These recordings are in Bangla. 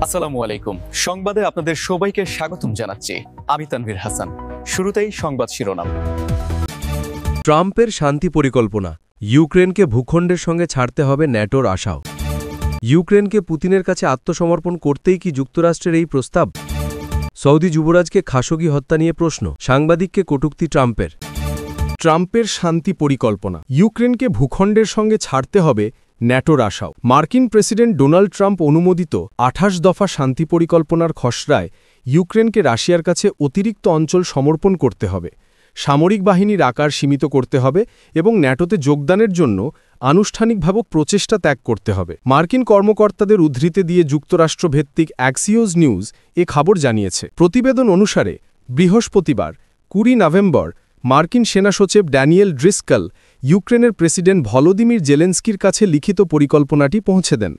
আসসালামু আলাইকুম। সংবাদে আপনাদের সবাইকে স্বাগতম জানাচ্ছি। আমি তানভীর হাসান। শুরুতেই সংবাদ শিরোনাম। ট্রাম্পের শান্তি পরিকল্পনা, ইউক্রেনকে ভূখণ্ডের সঙ্গে ছাড়তে হবে ন্যাটোর আশাও। ইউক্রেনকে পুতিনের কাছে আত্মসমর্পণ করতেই কি যুক্তরাষ্ট্রের এই প্রস্তাব? সৌদি যুবরাজকে খাশোগি হত্যা নিয়ে প্রশ্ন, সাংবাদিককে কটূক্তি ট্রাম্পের। ট্রাম্পের শান্তি পরিকল্পনা, ইউক্রেনকে ভূখণ্ডের সঙ্গে ছাড়তে হবে ন্যাটোর আশাও। মার্কিন প্রেসিডেন্ট ডোনাল্ড ট্রাম্প অনুমোদিত ২৮ দফা শান্তি পরিকল্পনার খসড়ায় ইউক্রেনকে রাশিয়ার কাছে অতিরিক্ত অঞ্চল সমর্পণ করতে হবে, সামরিক বাহিনীর আকার সীমিত করতে হবে এবং ন্যাটোতে যোগদানের জন্য আনুষ্ঠানিকভাবে প্রচেষ্টা ত্যাগ করতে হবে। মার্কিন কর্মকর্তাদের উদ্ধৃতি দিয়ে যুক্তরাষ্ট্রভিত্তিক অ্যাক্সিওস নিউজ এ খবর জানিয়েছে। প্রতিবেদন অনুসারে বৃহস্পতিবার ২০ নভেম্বর মার্কিন সেনা সচিব ড্যানিয়েল ড্রিস্কল ইউক্রেনের প্রেসিডেন্ট ভলোদিমির জেলেনস্কির কাছে লিখিত পরিকল্পনাটি পৌঁছে দেন।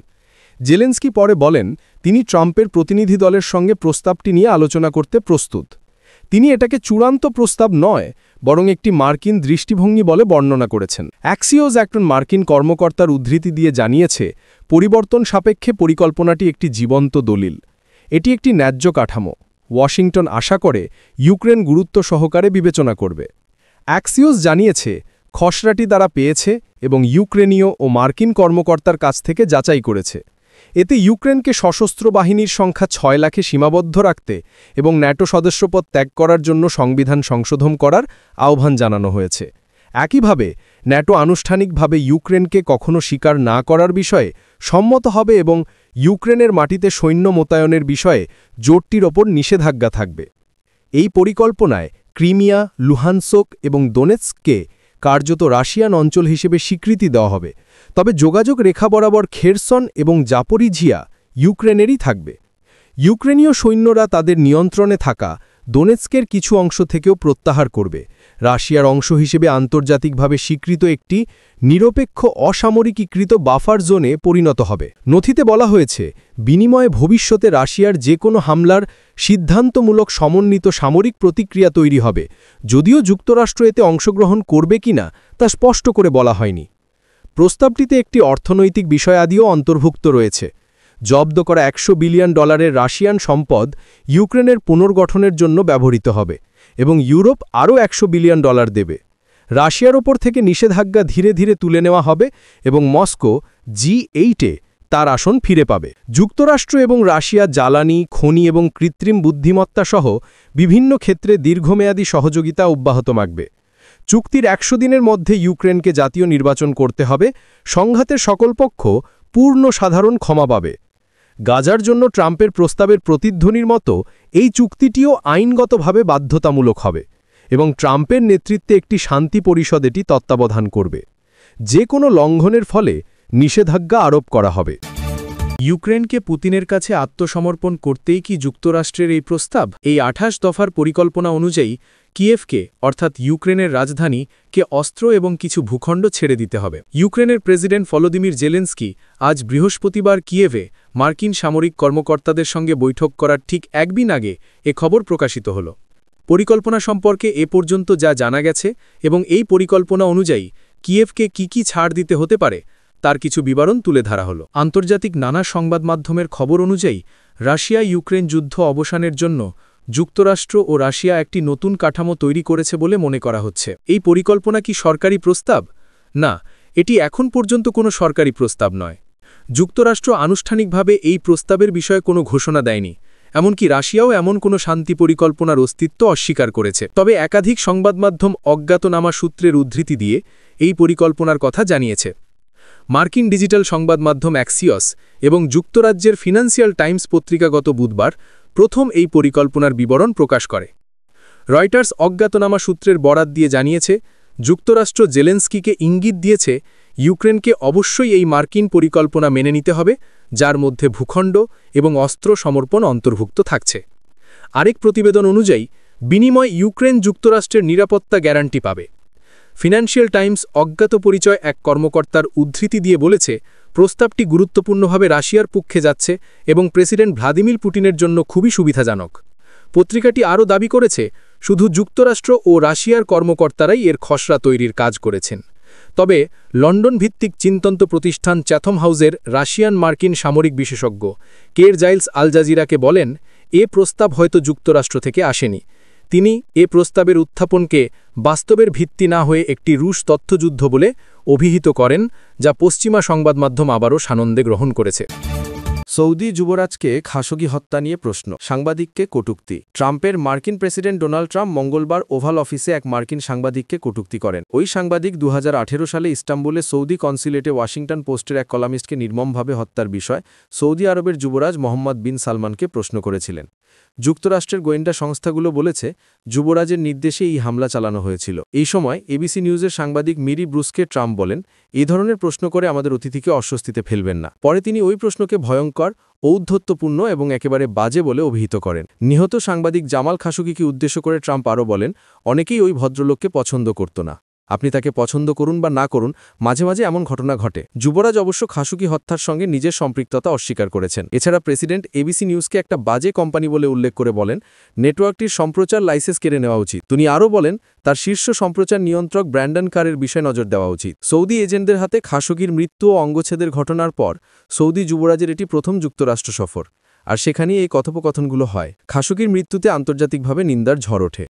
জেলেনস্কি পরে বলেন তিনি ট্রাম্পের প্রতিনিধি দলের সঙ্গে প্রস্তাবটি নিয়ে আলোচনা করতে প্রস্তুত। তিনি এটাকে চূড়ান্ত প্রস্তাব নয়, বরং একটি মার্কিন দৃষ্টিভঙ্গি বলে বর্ণনা করেছেন। অ্যাক্সিওস একজন মার্কিন কর্মকর্তার উদ্ধৃতি দিয়ে জানিয়েছে, পরিবর্তন সাপেক্ষে পরিকল্পনাটি একটি জীবন্ত দলিল। এটি একটি ন্যায্য কাঠামো। ওয়াশিংটন আশা করে ইউক্রেন গুরুত্ব সহকারে বিবেচনা করবে। অ্যাক্সিওস জানিয়েছে, খসড়াটি তারা পেয়েছে এবং ইউক্রেনীয় ও মার্কিন কর্মকর্তার কাছ থেকে যাচাই করেছে। এতে ইউক্রেনকে সশস্ত্র বাহিনীর সংখ্যা ৬ লাখে সীমাবদ্ধ রাখতে এবং ন্যাটো সদস্যপদ ত্যাগ করার জন্য সংবিধান সংশোধন করার আহ্বান জানানো হয়েছে। একইভাবে ন্যাটো আনুষ্ঠানিকভাবে ইউক্রেনকে কখনো স্বীকার না করার বিষয়ে সম্মত হবে এবং ইউক্রেনের মাটিতে সৈন্য মোতায়েনের বিষয়ে জোটটির ওপর নিষেধাজ্ঞা থাকবে। এই পরিকল্পনায় ক্রিমিয়া, লুহানস্ক এবং দোনেৎস্ককে কার্যত রাশিয়ান অঞ্চল হিসেবে স্বীকৃতি দেওয়া হবে, তবে যোগাযোগ রেখা বরাবর খেরসন এবং জাপোরিঝিয়া ইউক্রেনেরই থাকবে। ইউক্রেনীয় সৈন্যরা তাদের নিয়ন্ত্রণে থাকা দোনেৎস্কের কিছু অংশ থেকেও প্রত্যাহার করবে। রাশিয়ার অংশ হিসেবে আন্তর্জাতিকভাবে স্বীকৃত একটি নিরপেক্ষ অসামরিকীকৃত বাফার জোনে পরিণত হবে। নথিতে বলা হয়েছে, বিনিময়ে ভবিষ্যতে রাশিয়ার যে কোনো হামলার সিদ্ধান্তমূলক সমন্বিত সামরিক প্রতিক্রিয়া তৈরি হবে, যদিও যুক্তরাষ্ট্র এতে অংশগ্রহণ করবে কিনা তা স্পষ্ট করে বলা হয়নি। প্রস্তাবটিতে একটি অর্থনৈতিক বিষয়াদিও অন্তর্ভুক্ত রয়েছে। জব্দ করা $100 বিলিয়ন রাশিয়ান সম্পদ ইউক্রেনের পুনর্গঠনের জন্য ব্যবহৃত হবে এবং ইউরোপ আরও $100 বিলিয়ন দেবে। রাশিয়ার ওপর থেকে নিষেধাজ্ঞা ধীরে ধীরে তুলে নেওয়া হবে এবং মস্কো G8-এ তার আসন ফিরে পাবে। যুক্তরাষ্ট্র এবং রাশিয়া জ্বালানি, খনি এবং কৃত্রিম বুদ্ধিমত্তা সহ বিভিন্ন ক্ষেত্রে দীর্ঘমেয়াদী সহযোগিতা অব্যাহত রাখবে। চুক্তির ১০০ দিনের মধ্যে ইউক্রেনকে জাতীয় নির্বাচন করতে হবে। সংঘাতের সকল পক্ষ পূর্ণ সাধারণ ক্ষমা পাবে। গাজার জন্য ট্রাম্পের প্রস্তাবের প্রতিধ্বনির মতো এই চুক্তিটিও আইনগতভাবে বাধ্যতামূলক হবে এবং ট্রাম্পের নেতৃত্বে একটি শান্তি পরিষদ এটি তত্ত্বাবধান করবে। যে কোনো লঙ্ঘনের ফলে নিষেধাজ্ঞা আরোপ করা হবে। ইউক্রেনকে পুতিনের কাছে আত্মসমর্পণ করতেই কি যুক্তরাষ্ট্রের এই প্রস্তাব? এই ২৮ দফার পরিকল্পনা অনুযায়ী কিয়েভকে, অর্থাৎ ইউক্রেনের রাজধানীকে অস্ত্র এবং কিছু ভূখণ্ড ছেড়ে দিতে হবে। ইউক্রেনের প্রেসিডেন্ট ভলোদিমির জেলেনস্কি আজ বৃহস্পতিবার কিয়েভে মার্কিন সামরিক কর্মকর্তাদের সঙ্গে বৈঠক করার ঠিক একদিন আগে এ খবর প্রকাশিত হল। পরিকল্পনা সম্পর্কে এ পর্যন্ত যা জানা গেছে এবং এই পরিকল্পনা অনুযায়ী কিয়েভকে কি ছাড় দিতে হতে পারে তার কিছু বিবরণ তুলে ধরা হল। আন্তর্জাতিক নানা সংবাদ মাধ্যমের খবর অনুযায়ী রাশিয়া ইউক্রেন যুদ্ধ অবসানের জন্য যুক্তরাষ্ট্র ও রাশিয়া একটি নতুন কাঠামো তৈরি করেছে বলে মনে করা হচ্ছে। এই পরিকল্পনা কি সরকারি প্রস্তাব? না, এটি এখন পর্যন্ত কোনো সরকারি প্রস্তাব নয়। যুক্তরাষ্ট্র আনুষ্ঠানিকভাবে এই প্রস্তাবের বিষয়ে কোনো ঘোষণা দেয়নি, এমনকি রাশিয়াও এমন কোনো শান্তি পরিকল্পনার অস্তিত্ব অস্বীকার করেছে। তবে একাধিক সংবাদমাধ্যম অজ্ঞাতনামা সূত্রের উদ্ধৃতি দিয়ে এই পরিকল্পনার কথা জানিয়েছে। মার্কিন ডিজিটাল সংবাদ মাধ্যম অ্যাক্সিওস এবং যুক্তরাজ্যের ফিনান্সিয়াল টাইমস পত্রিকা গত বুধবার প্রথম এই পরিকল্পনার বিবরণ প্রকাশ করে। রয়টার্স অজ্ঞাতনামা সূত্রের বরাত দিয়ে জানিয়েছে, যুক্তরাষ্ট্র জেলেনস্কিকে ইঙ্গিত দিয়েছে ইউক্রেনকে অবশ্যই এই মার্কিন পরিকল্পনা মেনে নিতে হবে, যার মধ্যে ভূখণ্ড এবং অস্ত্র সমর্পণ অন্তর্ভুক্ত থাকছে। আরেক প্রতিবেদন অনুযায়ী বিনিময়ে ইউক্রেন যুক্তরাষ্ট্রের নিরাপত্তা গ্যারান্টি পাবে। ফিনান্সিয়াল টাইমস অজ্ঞাত পরিচয় এক কর্মকর্তার উদ্ধৃতি দিয়ে বলেছে, প্রস্তাবটি গুরুত্বপূর্ণভাবে রাশিয়ার পক্ষে যাচ্ছে এবং প্রেসিডেন্ট ভ্লাদিমির পুতিনের জন্য খুবই সুবিধাজনক। পত্রিকাটি আরও দাবি করেছে, শুধু যুক্তরাষ্ট্র ও রাশিয়ার কর্মকর্তারাই এর খসড়া তৈরির কাজ করেছেন। তবে লন্ডন ভিত্তিক চিন্তন্ত প্রতিষ্ঠান চ্যাথম হাউসের রাশিয়ান মার্কিন সামরিক বিশেষজ্ঞ কের জাইলস আল জাজিরাকে বলেন, এ প্রস্তাব হয়তো যুক্তরাষ্ট্র থেকে আসেনি। তিনি এ প্রস্তাবের উত্থাপনকে বাস্তবের ভিত্তি না হয়ে একটি রুশ তথ্যযুদ্ধ বলে অভিহিত করেন, যা পশ্চিমা সংবাদমাধ্যম আবারও সানন্দে গ্রহণ করেছে। সৌদি যুবরাজকে খাশোগি হত্যা নিয়ে প্রশ্ন, সাংবাদিককে কটূক্তি। ট্রাম্পের মার্কিন প্রেসিডেন্ট ডোনাল্ড ট্রাম্প মঙ্গলবার ওভাল অফিসে এক মার্কিন সাংবাদিককে কটূক্তি করেন। ওই সাংবাদিক 2018 সালে ইস্তাম্বুলে সৌদি কনসুলেটে ওয়াশিংটন পোস্টের এক কলামিস্টকে নির্মমভাবে হত্যার বিষয় সৌদি আরবের যুবরাজ মোহাম্মদ বিন সালমানকে প্রশ্ন করেছিলেন। যুক্তরাষ্ট্রের গোয়েন্দা সংস্থাগুলো বলেছে, যুবরাজের নির্দেশে এই হামলা চালানো হয়েছিল। এই সময় এবিসি নিউজের সাংবাদিক মিরি ব্রুসকে ট্রাম্প বলেন, এই ধরনের প্রশ্ন করে আমাদের অতিথিকে অস্বস্তিতে ফেলবেন না। পরে তিনি ওই প্রশ্নকে ভয়ঙ্কর, ঔদ্ধত্যপূর্ণ এবং একেবারে বাজে বলে অভিহিত করেন। নিহত সাংবাদিক জামাল খাশোগিকে উদ্দেশ্য করে ট্রাম্প আরও বলেন, অনেকেই ওই ভদ্রলোককে পছন্দ করত না। আপনি তাকে পছন্দ করুন বা না করুন, মাঝে মাঝে এমন ঘটনা ঘটে। যুবরাজ অবশ্য খাশোগি হত্যার সঙ্গে নিজের সম্পৃক্ততা অস্বীকার করেছেন। এছাড়া প্রেসিডেন্ট এবিসি নিউজকে একটা বাজে কোম্পানি বলে উল্লেখ করে বলেন, নেটওয়ার্কটির সম্প্রচার লাইসেন্স কেড়ে নেওয়া উচিত। তিনি আরও বলেন, তার শীর্ষ সম্প্রচার নিয়ন্ত্রক ব্র্যান্ডন কারের বিষয়ে নজর দেওয়া উচিত। সৌদি এজেন্টদের হাতে খাশোগির মৃত্যু ও অঙ্গচ্ছেদের ঘটনার পর সৌদি যুবরাজের এটি প্রথম যুক্তরাষ্ট্র সফর, আর সেখানেই এই কথোপকথনগুলো হয়। খাশোগির মৃত্যুতে আন্তর্জাতিকভাবে নিন্দার ঝড় ওঠে।